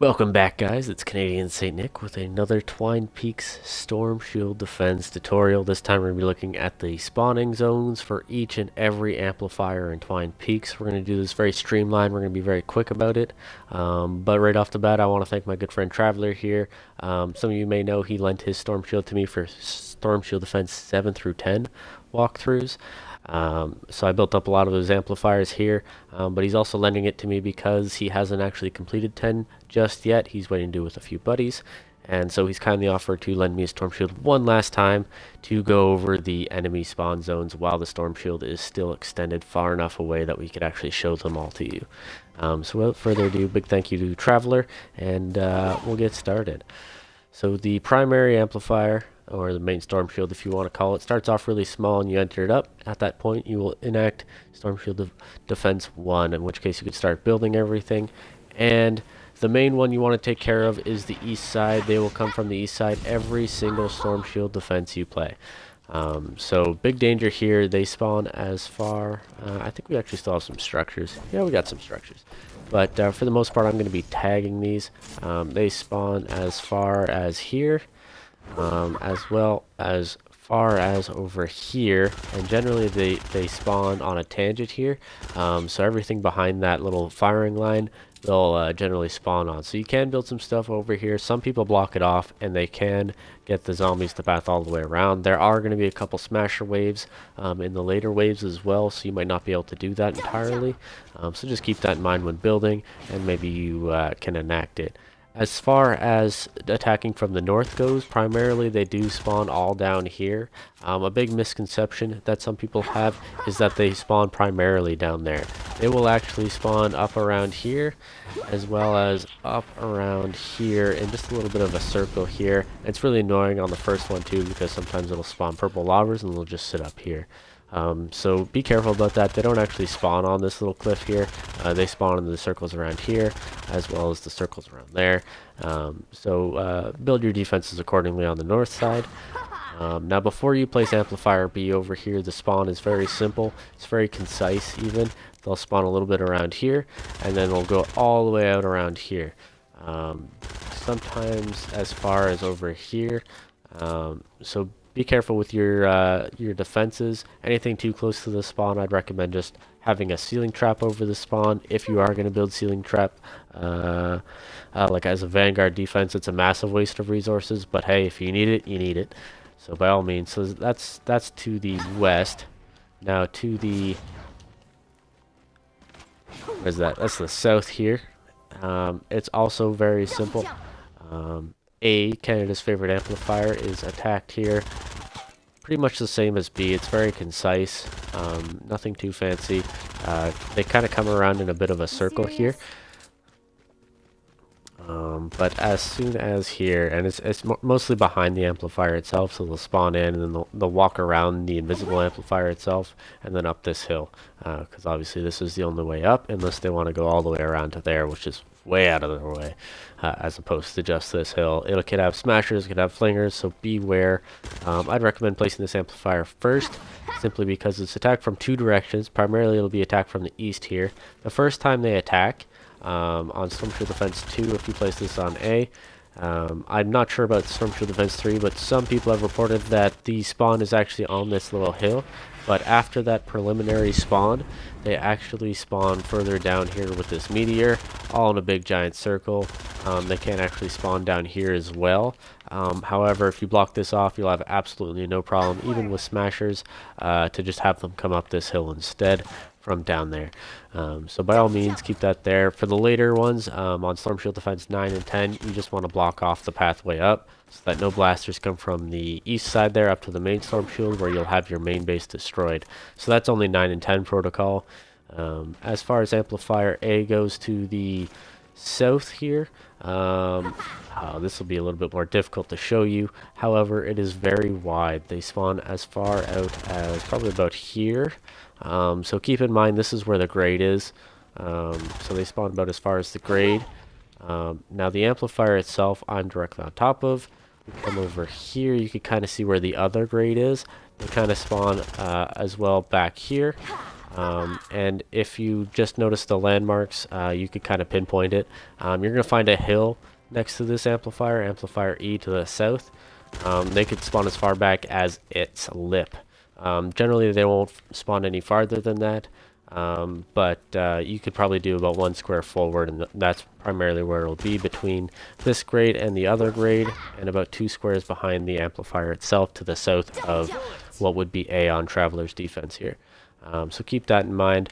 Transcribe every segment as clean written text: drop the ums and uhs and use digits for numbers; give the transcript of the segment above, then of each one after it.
Welcome back, guys. It's CanadienSaintNk with another Twine Peaks Storm Shield Defense tutorial. This time we're going to be looking at the spawning zones for each and every amplifier in Twine Peaks. We're going to do this very streamlined. We're going to be very quick about it. But right off the bat, I want to thank my good friend Traveler here. Some of you may know he lent his Storm Shield to me for Storm Shield Defense 7 through 10 walkthroughs. So I built up a lot of those amplifiers here, but he's also lending it to me because he hasn't actually completed 10 just yet. He's waiting to do with a few buddies, and so he's kindly offered to lend me a Storm Shield one last time to go over the enemy spawn zones while the Storm Shield is still extended far enough away that we could actually show them all to you. So without further ado, big thank you to Traveler, and we'll get started. So the primary amplifier, or the main Storm Shield if you want to call it, starts off really small and you enter it up. At that point you will enact Storm Shield Defense 1, in which case you could start building everything. And the main one you want to take care of is the east side. They will come from the east side every single Storm Shield defense you play. So big danger here, they spawn as far, I think we actually still have some structures. Yeah, we got some structures. But for the most part I'm going to be tagging these. They spawn as far as here. As well as far as over here, and generally they spawn on a tangent here, so everything behind that little firing line they'll generally spawn on. So you can build some stuff over here. Some people block it off and they can get the zombies to path all the way around. There are going to be a couple smasher waves in the later waves as well, so you might not be able to do that entirely, so just keep that in mind when building, and maybe you can enact it. As far as attacking from the north goes, primarily they do spawn all down here. A big misconception that some people have is that they spawn primarily down there. They will actually spawn up around here, as well as up around here, and just a little bit of a circle here. It's really annoying on the first one too, because sometimes it'll spawn purple lavas and they'll just sit up here. So be careful about that. They don't actually spawn on this little cliff here. They spawn in the circles around here, as well as the circles around there. So build your defenses accordingly on the north side. Now before you place Amplifier Be over here, the spawn is very simple. It's very concise even. They'll spawn a little bit around here, and then they'll go all the way out around here. Sometimes as far as over here. So be careful with your defenses. Anything too close to the spawn, I'd recommend just having a ceiling trap over the spawn. If you are going to build ceiling trap, like as a vanguard defense, it's a massive waste of resources. But hey, if you need it, you need it. So by all means. So that's to the west. Now to the where's that? That's the south here. It's also very simple. A, Canada's favorite amplifier, is attacked here. Pretty much the same as B. It's very concise, nothing too fancy. They kind of come around in a bit of a circle here. But as soon as here, and it's mostly behind the amplifier itself, so they'll spawn in and then they'll walk around the invisible amplifier itself and then up this hill. Because obviously this is the only way up, unless they want to go all the way around to there, which is way out of their way, as opposed to just this hill. It could have smashers, it could have flingers, so beware. I'd recommend placing this amplifier first, simply because it's attacked from two directions. Primarily it'll be attacked from the east here. The first time they attack, on Storm Shield Defense 2, if you place this on A, I'm not sure about Storm Shield Defense 3, but some people have reported that the spawn is actually on this little hill. But after that preliminary spawn, they actually spawn further down here with this meteor, all in a big giant circle. They can actually spawn down here as well. However, if you block this off, you'll have absolutely no problem, even with smashers, to just have them come up this hill instead from down there. So by all means, keep that there. For the later ones, on Storm Shield Defense 9 and 10, you just want to block off the pathway up so that no blasters come from the east side there up to the main Storm Shield, where you'll have your main base destroyed. So that's only 9 and 10 protocol. As far as Amplifier A goes to the south here, this will be a little bit more difficult to show you. However, it is very wide. They spawn as far out as probably about here. So keep in mind this is where the grade is. So they spawn about as far as the grade. Now the amplifier itself I'm directly on top of. We come over here, you can kind of see where the other grade is. They kind of spawn as well back here. And if you just notice the landmarks, you could kind of pinpoint it. You're going to find a hill next to this amplifier, Amplifier E to the south. They could spawn as far back as its lip. Generally, they won't spawn any farther than that, but you could probably do about 1 square forward, and that's primarily where it'll be, between this grade and the other grade, and about 2 squares behind the amplifier itself to the south of what would be A on Traveler's defense here. So keep that in mind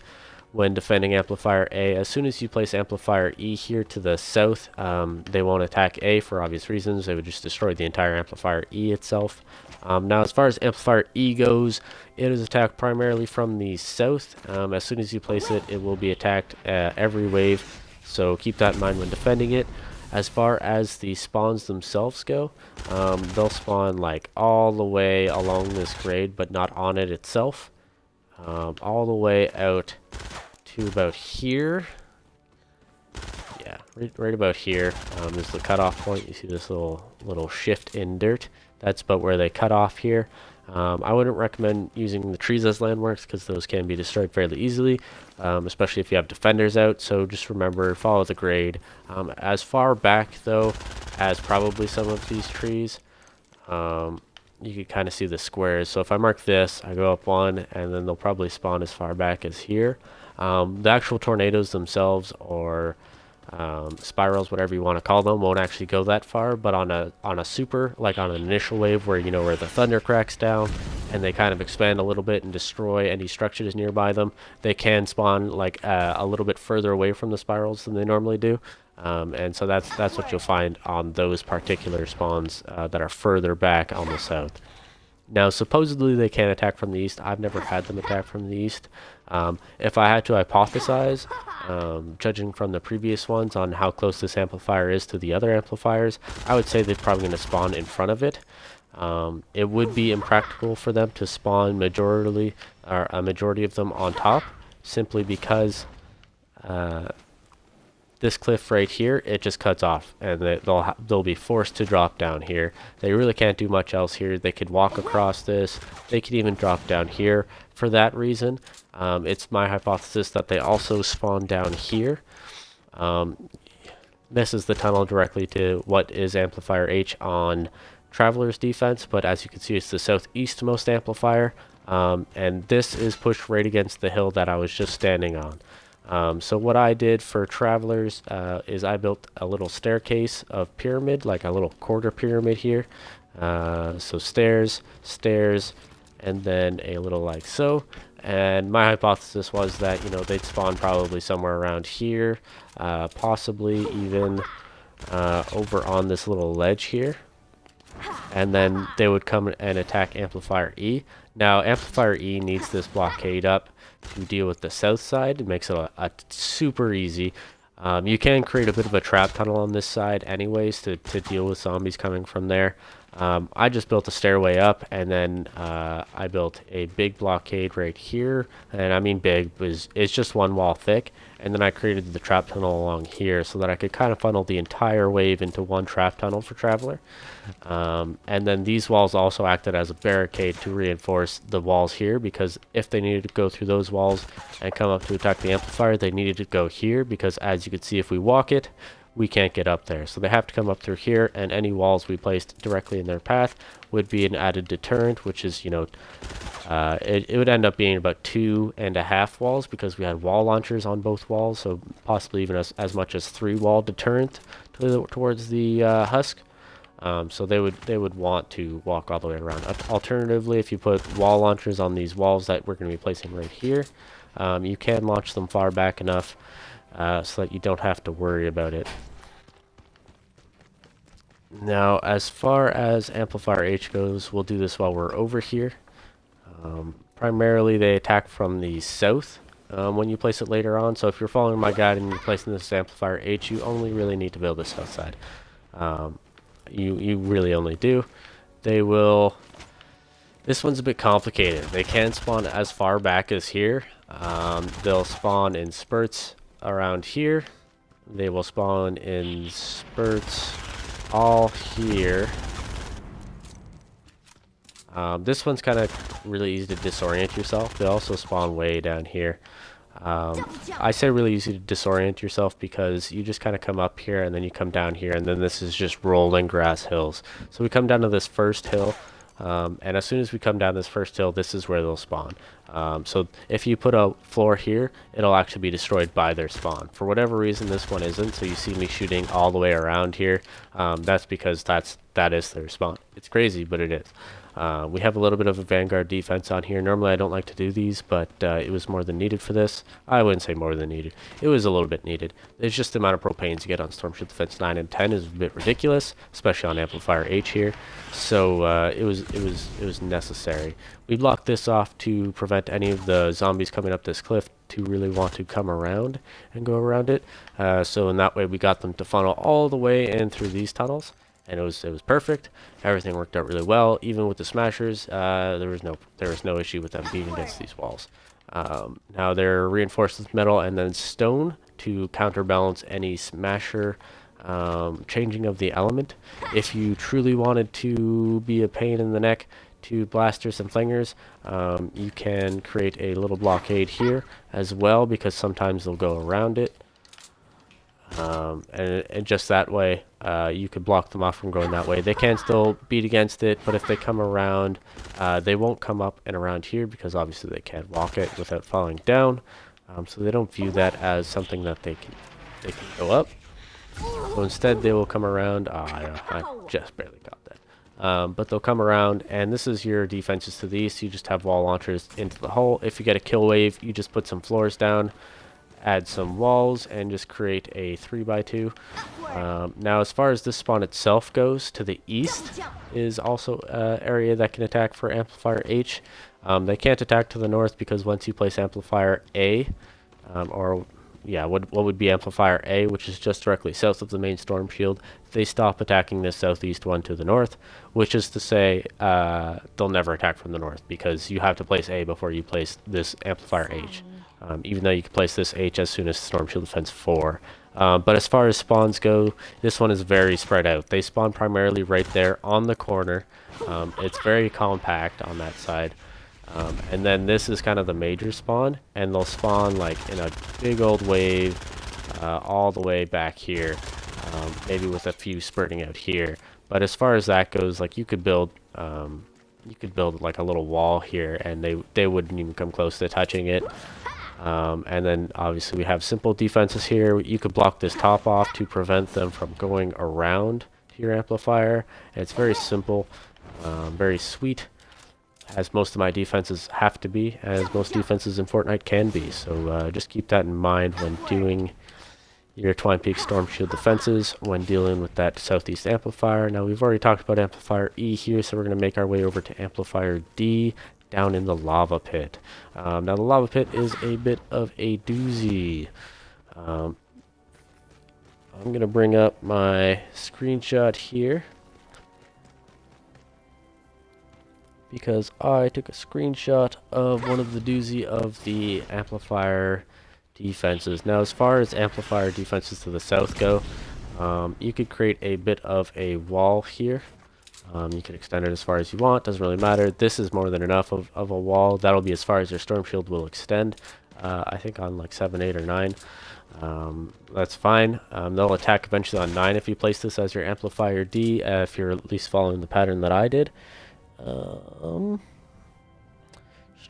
when defending Amplifier A. As soon as you place Amplifier E here to the south, they won't attack A for obvious reasons. They would just destroy the entire Amplifier E itself. Now, as far as Amplifier E goes, it is attacked primarily from the south. As soon as you place it, it will be attacked every wave, so keep that in mind when defending it. As far as the spawns themselves go, they'll spawn like all the way along this grade, but not on it itself. All the way out to about here. Yeah, right about here is the cutoff point. You see this little shift in dirt. That's about where they cut off here. I wouldn't recommend using the trees as landmarks because those can be destroyed fairly easily, especially if you have defenders out. So just remember, follow the grade. As far back though as probably some of these trees, you can kind of see the squares. So if I mark this, I go up 1, and then they'll probably spawn as far back as here. The actual tornadoes themselves, or spirals, whatever you want to call them, won't actually go that far, but on a super, like on an initial wave where, you know, where the thunder cracks down and they kind of expand a little bit and destroy any structures nearby them, they can spawn like a little bit further away from the spirals than they normally do. And so that's what you'll find on those particular spawns that are further back on the south. Now, supposedly they can attack from the east. I've never had them attack from the east. If I had to hypothesize, judging from the previous ones on how close this amplifier is to the other amplifiers, I would say they're probably going to spawn in front of it. It would be impractical for them to spawn majority of them on top, simply because this cliff right here, it just cuts off, and they'll be forced to drop down here. They really can't do much else here. They could walk across this. They could even drop down here. For that reason, it's my hypothesis that they also spawn down here. This is the tunnel directly to what is Amplifier H on Traveler's defense, but as you can see, it's the southeastmost amplifier, and this is pushed right against the hill that I was just standing on. So what I did for Travelers is I built a little staircase of pyramid, like a little quarter pyramid here. So stairs, and then a little like so. And my hypothesis was that, you know, they'd spawn probably somewhere around here, possibly even over on this little ledge here. And then they would come and attack Amplifier E. Now, Amplifier E needs this blockade up to deal with the south side. It makes it a super easy. You can create a bit of a trap tunnel on this side anyways to deal with zombies coming from there. I just built a stairway up, and then I built a big blockade right here, and I mean big, it's just 1 wall thick, and then I created the trap tunnel along here so that I could kind of funnel the entire wave into 1 trap tunnel for Traveler. And then these walls also acted as a barricade to reinforce the walls here, because if they needed to go through those walls and come up to attack the amplifier, they needed to go here, because as you can see, if we walk it, we can't get up there. So they have to come up through here, and any walls we placed directly in their path would be an added deterrent, which is, you know, it would end up being about 2.5 walls, because we had wall launchers on both walls, so possibly even as much as 3 wall deterrent towards the husk. So they would want to walk all the way around. Alternatively, if you put wall launchers on these walls that we're going to be placing right here, you can launch them far back enough so that you don't have to worry about it. Now, as far as Amplifier H goes, we'll do this while we're over here. Primarily, they attack from the south when you place it later on. So if you're following my guide and you're placing this Amplifier H, you only really need to build the south side. You really only do. They will... This one's a bit complicated. They can spawn as far back as here. They'll spawn in spurts around here. They will spawn in spurts all here. This one's kind of really easy to disorient yourself. They also spawn way down here. I say really easy to disorient yourself because you just kind of come up here and then you come down here, and then this is just rolling grass hills. So we come down to this first hill, and as soon as we come down this first hill, this is where they'll spawn. So if you put a floor here, it'll actually be destroyed by their spawn. For whatever reason, this one isn't, so you see me shooting all the way around here. That's because that is their spawn. It's crazy, but it is. We have a little bit of a vanguard defense on here. Normally I don't like to do these, but it was more than needed for this. I wouldn't say more than needed. It was a little bit needed. It's just the amount of propanes you get on Storm Shield Defense 9 and 10 is a bit ridiculous, especially on Amplifier H here. So it was necessary. We blocked this off to prevent any of the zombies coming up this cliff to really want to come around and go around it. So in that way we got them to funnel all the way in through these tunnels. And it was perfect. Everything worked out really well. Even with the smashers, there was no issue with them beating against these walls. Now they're reinforced with metal and then stone to counterbalance any smasher changing of the element. If you truly wanted to be a pain in the neck to blasters and flingers, you can create a little blockade here as well, because sometimes they'll go around it. And just that way, you could block them off from going that way. They can still beat against it, but if they come around, they won't come up and around here because obviously they can't walk it without falling down. So they don't view that as something that they can go up. So instead, they will come around. I just barely got that. But they'll come around, and this is your defenses to the east. You just have wall launchers into the hole. If you get a kill wave, you just put some floors down, add some walls, and just create a 3x2. Now as far as this spawn itself goes, to the east is also an area that can attack for Amplifier H. They can't attack to the north because once you place Amplifier A, what would be Amplifier A, which is just directly south of the main storm shield, they stop attacking this southeast one to the north, which is to say they'll never attack from the north because you have to place A before you place this Amplifier H. Even though you can place this H as soon as Storm Shield Defense 4. But as far as spawns go, this one is very spread out. They spawn primarily right there on the corner. It's very compact on that side. And then this is kind of the major spawn, and they'll spawn like in a big old wave all the way back here, maybe with a few spurting out here. But as far as that goes, like you could build like a little wall here, and they wouldn't even come close to touching it. And then obviously we have simple defenses here. You could block this top off to prevent them from going around to your amplifier. And it's very simple, very sweet, as most of my defenses have to be, as most defenses in Fortnite can be. So just keep that in mind when doing your Twine Peaks Storm Shield defenses, when dealing with that southeast amplifier. Now we've already talked about Amplifier E here, so we're going to make our way over to Amplifier D, down in the lava pit. Now the lava pit is a bit of a doozy. I'm going to bring up my screenshot here because I took a screenshot of one of the doozy of the amplifier defenses. Now as far as amplifier defenses to the south go, you could create a bit of a wall here. You can extend it as far as you want, doesn't really matter. This is more than enough of a wall. That'll be as far as your storm shield will extend. I think on like 7, 8, or 9. That's fine. They'll attack eventually on 9 if you place this as your Amplifier D, if you're at least following the pattern that I did. Just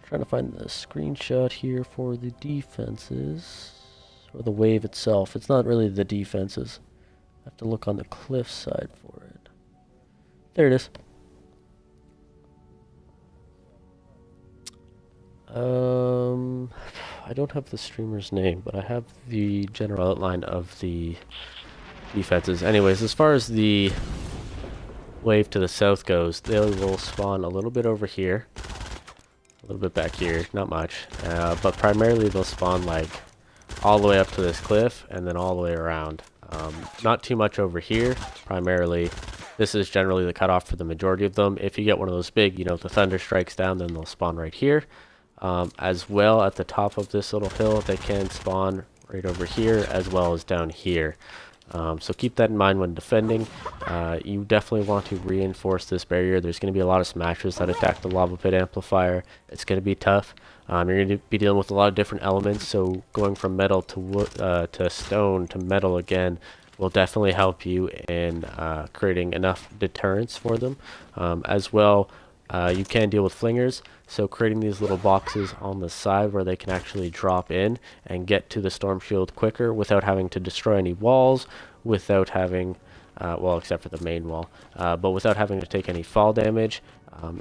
trying to find the screenshot here for the defenses, or the wave itself. It's not really the defenses. I have to look on the cliff side for it. There it is. I don't have the streamer's name, but I have the general outline of the defenses. Anyways, as far as the wave to the south goes, they will spawn a little bit over here, a little bit back here, not much, but primarily they'll spawn like all the way up to this cliff and then all the way around. Not too much over here. Primarily this is generally the cutoff for the majority of them. If you get one of those big, if the thunder strikes down, then they'll spawn right here. As well, at the top of this little hill, they can spawn right over here as well as down here. So keep that in mind when defending. You definitely want to reinforce this barrier. There's going to be a lot of smashes that attack the lava pit amplifier. It's going to be tough. You're going to be dealing with a lot of different elements, so going from metal to wood, to stone to metal again will definitely help you in creating enough deterrence for them. As well, you can deal with flingers, so creating these little boxes on the side where they can actually drop in and get to the storm shield quicker without having to destroy any walls, without having, well, except for the main wall, but without having to take any fall damage,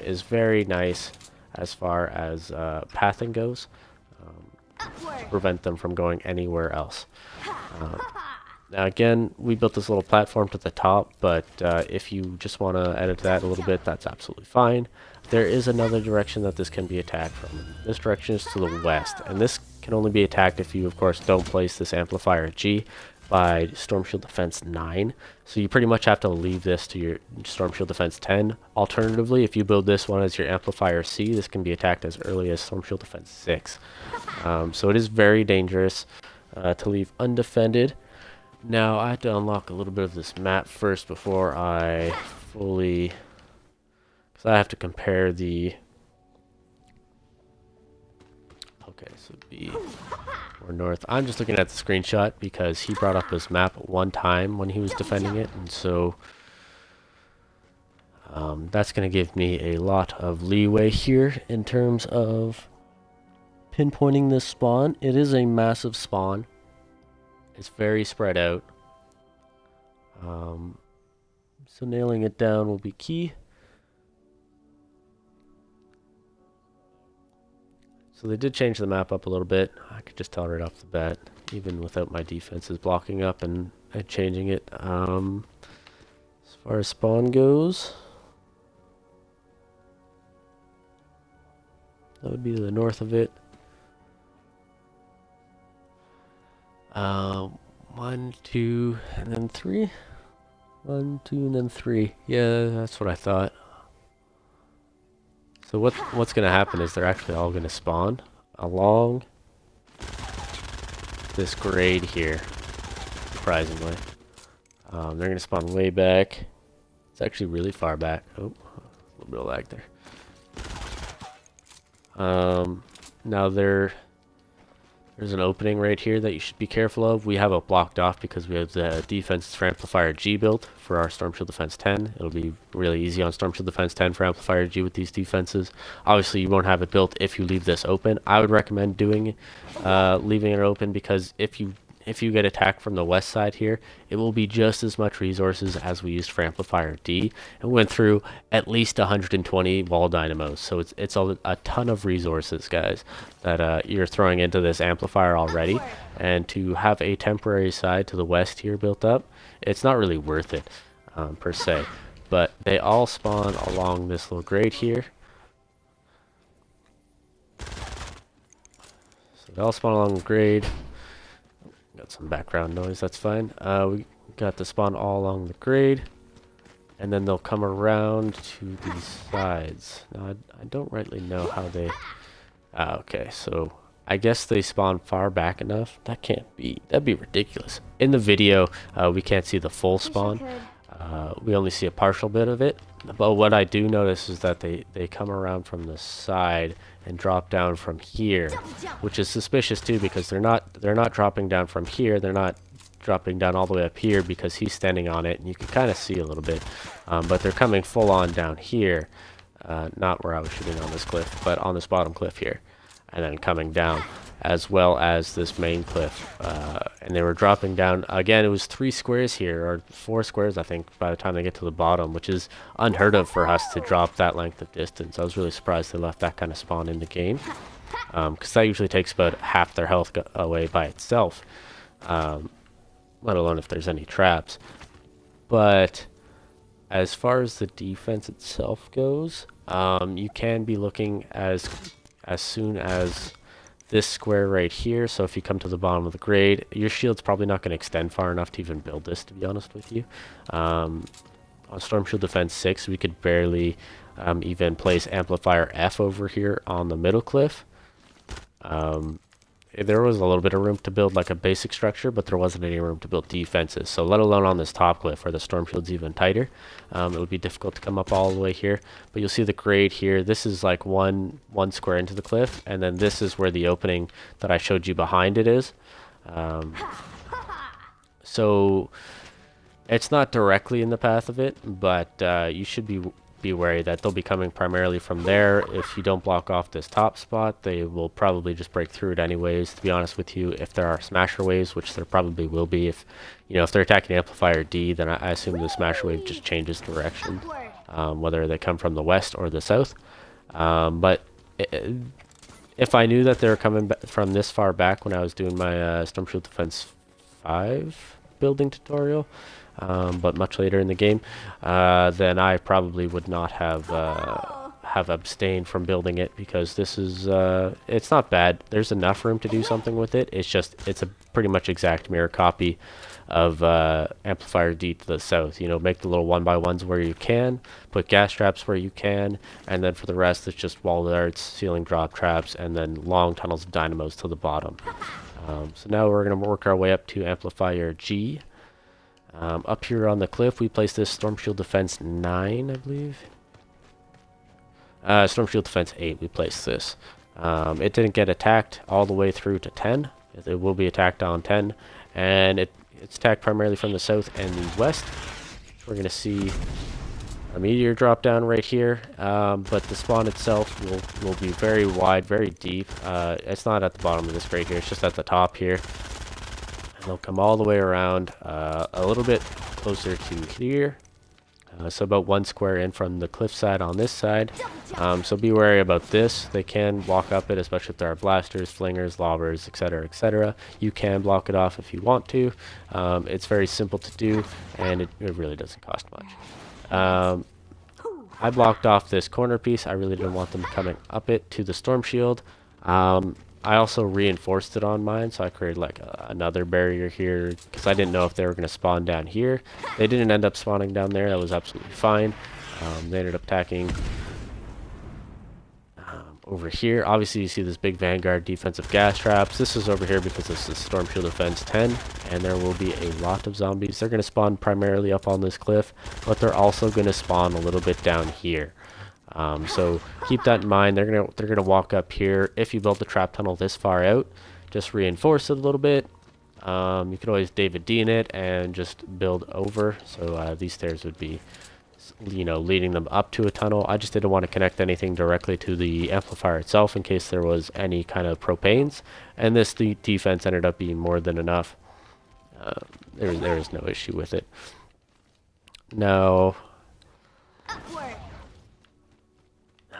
is very nice as far as pathing goes, to prevent them from going anywhere else. Now again, we built this little platform to the top, but if you just want to edit that a little bit, that's absolutely fine. There is another direction that this can be attacked from. This direction is to the west, and this can only be attacked if you, of course, don't place this Amplifier G by Storm Shield Defense 9. So you pretty much have to leave this to your Storm Shield Defense 10. Alternatively, if you build this one as your Amplifier C, this can be attacked as early as Storm Shield Defense 6. So it is very dangerous to leave undefended. Now, I have to unlock a little bit of this map first before I fully... because I have to compare the... Okay, so B or north. I'm just looking at the screenshot because he brought up this map one time when he was defending it, and so that's going to give me a lot of leeway here in terms of pinpointing this spawn. It is a massive spawn. It's very spread out. So nailing it down will be key. So they did change the map up a little bit. I could just tell right off the bat, even without my defenses blocking up and changing it. As far as spawn goes, that would be to the north of it. 1, 2, and then 3. 1, 2, and then 3. Yeah, that's what I thought. So what's going to happen is they're actually all going to spawn along this grade here, surprisingly. They're going to spawn way back. It's actually really far back. Oh, a little bit of lag there. Now there's an opening right here that you should be careful of. We have it blocked off because we have the defenses for Amplifier G built for our Storm Shield Defense 10. It'll be really easy on Storm Shield Defense 10 for Amplifier G with these defenses. Obviously, you won't have it built if you leave this open. I would recommend leaving it open, because if you get attacked from the west side here, it will be just as much resources as we used for Amplifier D. And we went through at least 120 wall dynamos, so it's a ton of resources, guys, that you're throwing into this amplifier already. And to have a temporary side to the west here built up, it's not really worth it, per se. But they all spawn along this little grade here. So they all spawn along the grade. Got some background noise, that's fine. We got the spawn all along the grade, and then they'll come around to these sides. Now, I don't rightly know how they... okay, so I guess they spawn far back enough. That can't be... That'd be ridiculous. In the video, we can't see the full spawn. We only see a partial bit of it. But what I do notice is that they come around from the side and drop down from here, which is suspicious too, because they're not dropping down from here. They're not dropping down all the way up here because he's standing on it, and you can kind of see a little bit. But they're coming full on down here, not where I was shooting on this cliff, but on this bottom cliff here, and then coming down, as well as this main cliff. And they were dropping down, again, it was 3 squares here, or 4 squares, I think, by the time they get to the bottom, which is unheard of for us to drop that length of distance. I was really surprised they left that kind of spawn in the game, because that usually takes about half their health away by itself, let alone if there's any traps. But as far as the defense itself goes, you can be looking as soon as this square right here. So if you come to the bottom of the grade, your shield's probably not going to extend far enough to even build this, to be honest with you. On Storm Shield Defense 6, we could barely even place Amplifier F over here on the middle cliff. there was a little bit of room to build like a basic structure, but there wasn't any room to build defenses. So let alone on this top cliff where the storm shield's even tighter, it would be difficult to come up all the way here. But you'll see the grade here. This is like one square into the cliff, and then this is where the opening that I showed you behind it is. So it's not directly in the path of it, but you should be wary that they'll be coming primarily from there. If you don't block off this top spot, they will probably just break through it anyways. To be honest with you, if there are smasher waves, which there probably will be, if they're attacking Amplifier D, then I assume the smasher wave just changes direction, whether they come from the west or the south. But if I knew that they were coming from this far back when I was doing my Storm Shield Defense 5 building tutorial, but much later in the game, then I probably would not have abstained from building it, because this is it's not bad. There's enough room to do something with it. It's a pretty much exact mirror copy of Amplifier D to the south. Make the little 1x1s where you can, put gas traps where you can, and then for the rest it's just wall darts, ceiling drop traps, and then long tunnels of dynamos to the bottom. So now we're going to work our way up to Amplifier G. Up here on the cliff, we placed this Storm Shield Defense 9, I believe. Storm Shield Defense 8, we placed this. It didn't get attacked all the way through to 10. It will be attacked on 10. And it's attacked primarily from the south and the west. We're going to see a meteor drop down right here. But the spawn itself will be very wide, very deep. It's not at the bottom of this grade here. It's just at the top here. They'll come all the way around a little bit closer to here, so about 1 square in from the cliff side on this side. So be wary about this. They can walk up it, especially if there are blasters, flingers, lobbers, etc., etc. You can block it off if you want to. It's very simple to do, and it really doesn't cost much. I blocked off this corner piece. I really didn't want them coming up it to the storm shield. I also reinforced it on mine, so I created like another barrier here, because I didn't know if they were going to spawn down here. They didn't end up spawning down there. That was absolutely fine. They ended up attacking over here. Obviously, you see this big Vanguard defensive gas traps. This is over here because this is Storm Shield Defense 10, and there will be a lot of zombies. They're going to spawn primarily up on this cliff, but they're also going to spawn a little bit down here. So keep that in mind. They're gonna walk up here. If you build the trap tunnel this far out, just reinforce it a little bit. You can always David Dean it and just build over. So these stairs would be, leading them up to a tunnel. I just didn't want to connect anything directly to the amplifier itself in case there was any kind of propanes. And the defense ended up being more than enough. There is no issue with it. Now.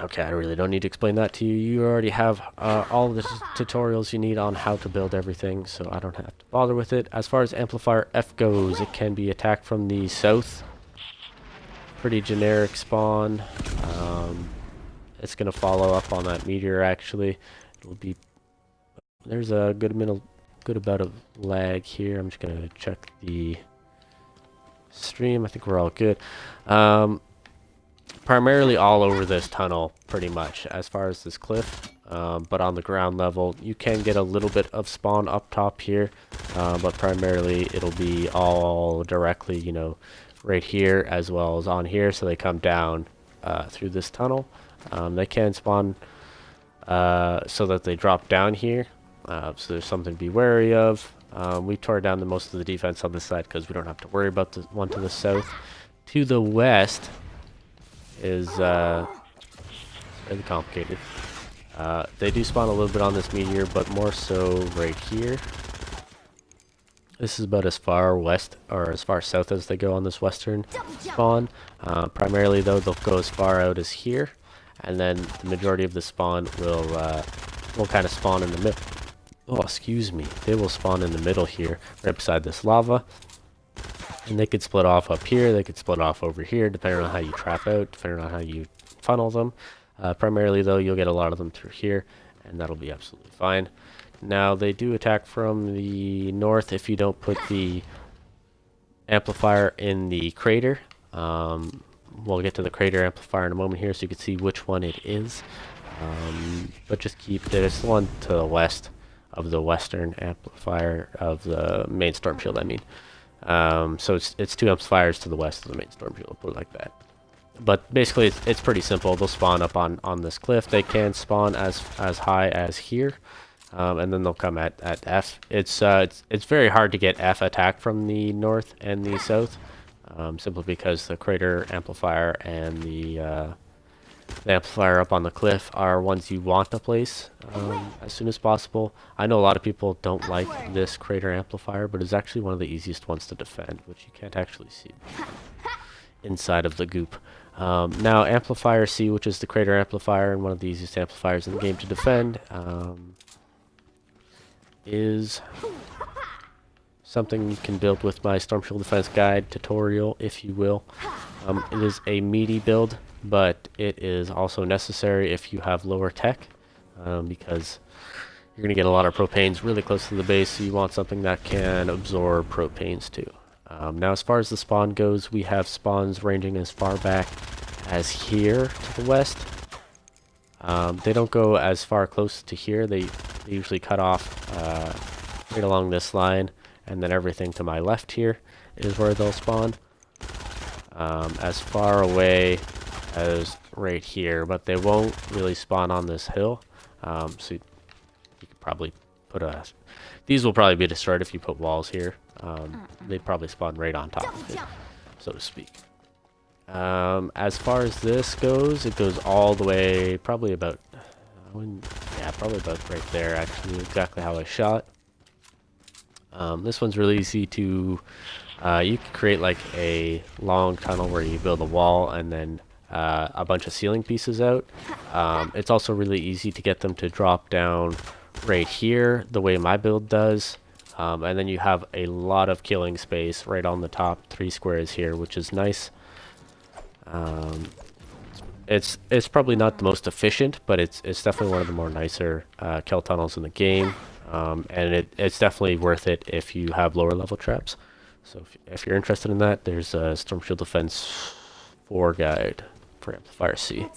Okay, I really don't need to explain that to you. You already have all of the tutorials you need on how to build everything, so I don't have to bother with it. As far as Amplifier F goes, it can be attacked from the south. Pretty generic spawn. It's going to follow up on that meteor, actually. It'll be... There's a good amount of lag here. I'm just going to check the stream. I think we're all good. Primarily all over this tunnel, pretty much, as far as this cliff. But on the ground level, you can get a little bit of spawn up top here. But primarily, it'll be all directly, right here as well as on here. So they come down through this tunnel. They can spawn so that they drop down here. So there's something to be wary of. We tore down most of the defense on this side because we don't have to worry about the one to the south. To the west is really complicated. They do spawn a little bit on this meteor, but more so right here. This is about as far west or as far south as they go on this western spawn. Primarily though, they'll go as far out as here, and then the majority of the spawn will kind of spawn in the middle. Oh, excuse me. They will spawn in the middle here, right beside this lava. And they could split off up here, they could split off over here, depending on how you trap out, depending on how you funnel them. Primarily, though, you'll get a lot of them through here, and that'll be absolutely fine. Now, they do attack from the north if you don't put the amplifier in the crater. We'll get to the crater amplifier in a moment here, so you can see which one it is. But just keep this one to the west of the western amplifier of the main storm shield, I mean. So it's 2 amplifiers to the west of the main storm shield, I'll put it like that. But basically, it's pretty simple. They'll spawn up on this cliff. They can spawn as high as here, and then they'll come at F. It's very hard to get F attack from the north and the south, simply because the crater amplifier and the amplifier up on the cliff are ones you want to place as soon as possible. I know a lot of people don't like this crater amplifier, but it's actually one of the easiest ones to defend, which you can't actually see inside of the goop. Now Amplifier C, which is the crater amplifier and one of the easiest amplifiers in the game to defend, is something you can build with my Storm Shield Defense Guide tutorial, if you will. It is a meaty build, but it is also necessary if you have lower tech, because you're going to get a lot of propanes really close to the base, so you want something that can absorb propanes too. Now as far as the spawn goes, we have spawns ranging as far back as here to the west. They don't go as far close to here. They usually cut off right along this line, and then everything to my left here is where they'll spawn. As far away as right here, but they won't really spawn on this hill. So you could probably put these will probably be destroyed if you put walls here. They'd probably spawn right on top of it, so to speak. As far as this goes, it goes all the way, probably about, probably about right there, actually, exactly how I shot. This one's really easy to, you can create like a long tunnel where you build a wall and then a bunch of ceiling pieces out. It's also really easy to get them to drop down right here, the way my build does. And then you have a lot of killing space right on the top 3 squares here, which is nice. It's probably not the most efficient, but it's definitely one of the more nicer kill tunnels in the game. And it's definitely worth it if you have lower level traps. So if you're interested in that, there's a Storm Shield Defense 4 guide for Amplifier C.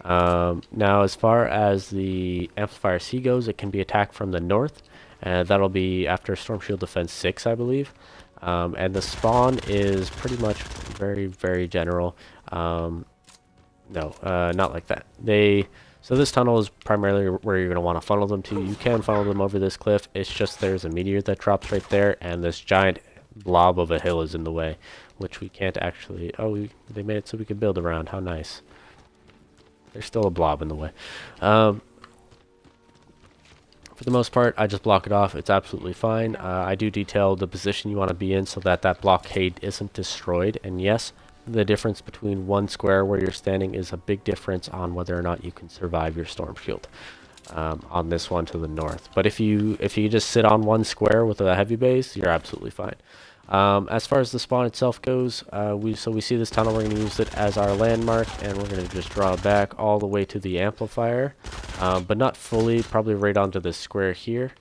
Now as far as the Amplifier C goes, it can be attacked from the north. And that'll be after Storm Shield Defense 6, I believe. And the spawn is pretty much very, very general. No, not like that. So this tunnel is primarily where you're going to want to funnel them to. You can funnel them over this cliff. It's just there's a meteor that drops right there, and this giant blob of a hill is in the way, which we can't actually... Oh, they made it so we could build around. How nice. There's still a blob in the way. For the most part, I just block it off. It's absolutely fine. I do detail the position you want to be in so that that blockade isn't destroyed. And yes, the difference between one square where you're standing is a big difference on whether or not you can survive your storm shield on this one to the north. But if you just sit on one square with a heavy base, you're absolutely fine. As far as the spawn itself goes, we see this tunnel. We're going to use it as our landmark, and we're going to just draw back all the way to the amplifier, but not fully, probably right onto this square here.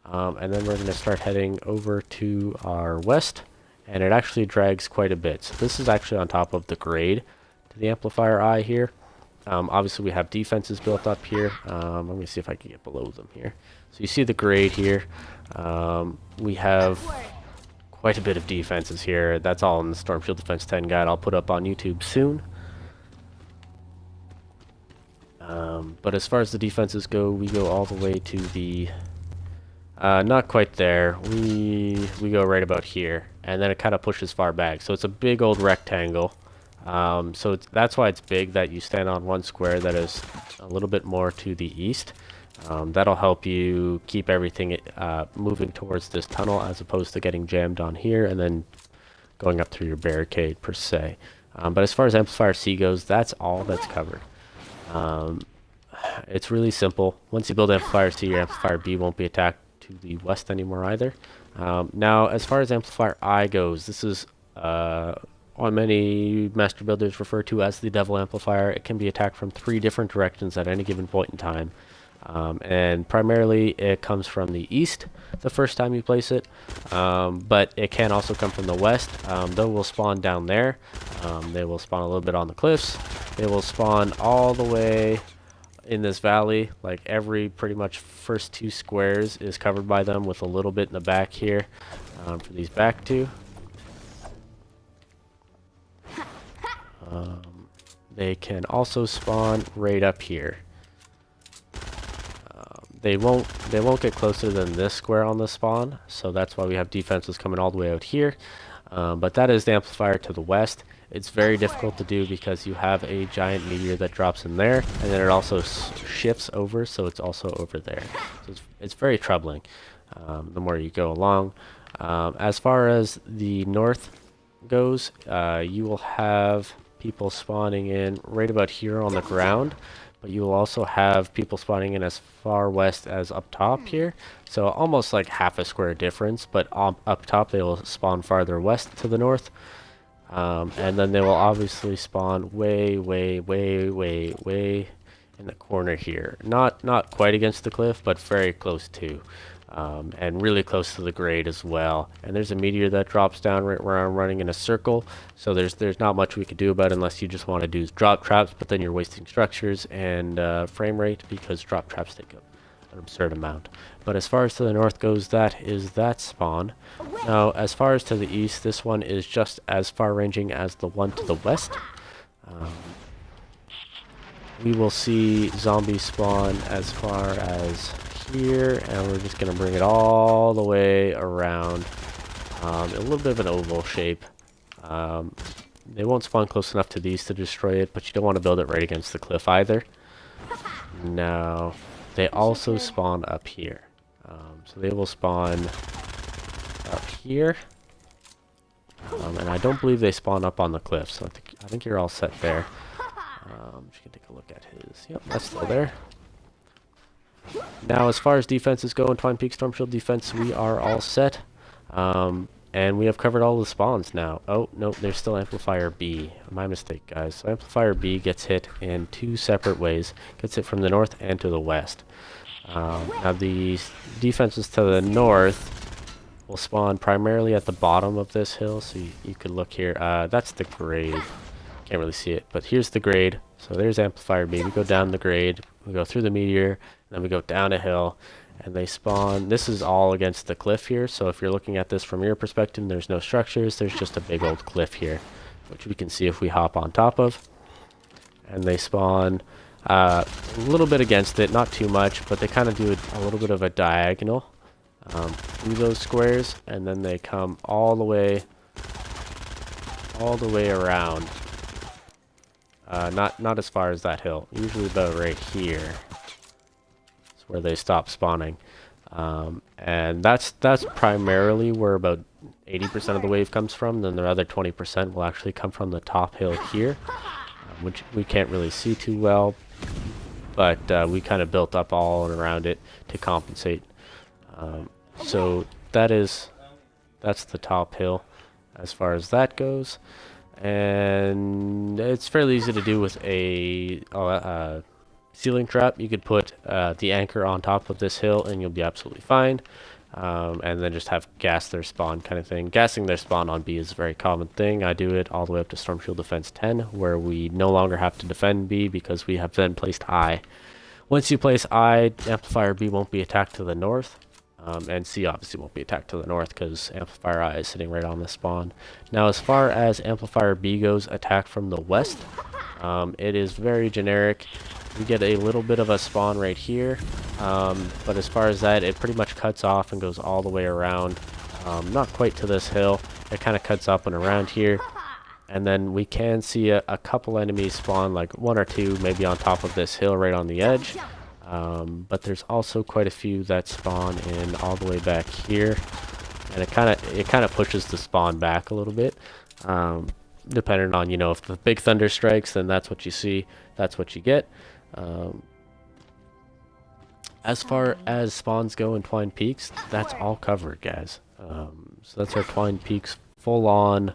And then we're going to start heading over to our west, and it actually drags quite a bit. So this is actually on top of the grade to the amplifier I here. Obviously we have defenses built up here. Let me see if I can get below them here. So you see the grade here. We have quite a bit of defenses here. That's all in the Storm Shield Defense 10 guide I'll put up on YouTube soon. But as far as the defenses go, we go all the way to the... not quite there. We go right about here, and then it kind of pushes far back. So it's a big old rectangle. So that's why it's big, that you stand on one square that is a little bit more to the east. That'll help you keep everything moving towards this tunnel, as opposed to getting jammed on here and then going up through your barricade per se. But as far as Amplifier C goes, that's all that's covered. It's really simple. Once you build Amplifier C, your Amplifier B won't be attacked to the west anymore either. Now as far as Amplifier I goes, this is what many master builders refer to as the Devil Amplifier. It can be attacked from 3 different directions at any given point in time. And primarily it comes from the east the first time you place it, but it can also come from the west. They will spawn down there. They will spawn a little bit on the cliffs. They will spawn all the way in this valley. Like every pretty much first 2 squares is covered by them, with a little bit in the back here for these back 2. They can also spawn right up here. They won't get closer than this square on the spawn, so that's why we have defenses coming all the way out here. But that is the amplifier to the west. It's very difficult to do because you have a giant meteor that drops in there, and then it also shifts over, so it's also over there. So it's very troubling the more you go along. As far as the north goes, you will have people spawning in right about here on the ground, but you will also have people spawning in as far west as up top here, so almost like half a square difference, but up top they will spawn farther west to the north, and then they will obviously spawn way in the corner here, not quite against the cliff, but very close to. And really close to the grade as well. And there's a meteor that drops down right where I'm running in a circle, so there's not much we could do about it unless you just want to do drop traps, but then you're wasting structures and frame rate, because drop traps take an absurd amount. But as far as to the north goes, that is that spawn. Now as far as to the east, this one is just as far ranging as the one to the west. We will see zombies spawn as far as here, and we're just going to bring it all the way around, a little bit of an oval shape. They won't spawn close enough to these to destroy it, but you don't want to build it right against the cliff either. Now they also spawn up here, so they will spawn up here, and I don't believe they spawn up on the cliff, so I think you're all set there. Just gonna take a look at his. Yep, that's still there. Now, as far as defenses go in Twine Peaks Storm Shield defense, we are all set. And we have covered all the spawns now. Oh, no, there's still Amplifier B. My mistake, guys. So Amplifier B gets hit in 2 separate ways. Gets hit from the north and to the west. Now, the defenses to the north will spawn primarily at the bottom of this hill. So you could look here. That's the grade. Can't really see it, but here's the grade. So there's Amplifier B. We go down the grade. We go through the meteor. Then we go down a hill, and they spawn. This is all against the cliff here, so if you're looking at this from your perspective, there's no structures, there's just a big old cliff here, which we can see if we hop on top of. And they spawn a little bit against it, not too much, but they kind of do a little bit of a diagonal through those squares, and then they come all the way around. Not as far as that hill, usually about right here where they stop spawning, and that's primarily where about 80% of the wave comes from. Then the other 20% will actually come from the top hill here, which we can't really see too well, but we kind of built up all around it to compensate. So that's the top hill as far as that goes, and it's fairly easy to do with a ceiling trap. You could put the anchor on top of this hill and you'll be absolutely fine, and then just have gas their spawn kind of thing. Gassing their spawn on B is a very common thing. I do it all the way up to Storm Shield Defense 10, where we no longer have to defend B because we have then placed I. Once you place I, Amplifier B won't be attacked to the north, and C obviously won't be attacked to the north because Amplifier I is sitting right on the spawn. Now as far as Amplifier B goes, attack from the west, it is very generic. We get a little bit of a spawn right here, but as far as that, it pretty much cuts off and goes all the way around. Not quite to this hill. It kind of cuts up and around here. And then we can see a couple enemies spawn, like 1 or 2, maybe on top of this hill right on the edge. But there's also quite a few that spawn in all the way back here. And it kind of pushes the spawn back a little bit. Depending on, if the big thunder strikes, then that's what you see. That's what you get. As far as spawns go in Twine Peaks, that's all covered, guys. So that's our Twine Peaks full-on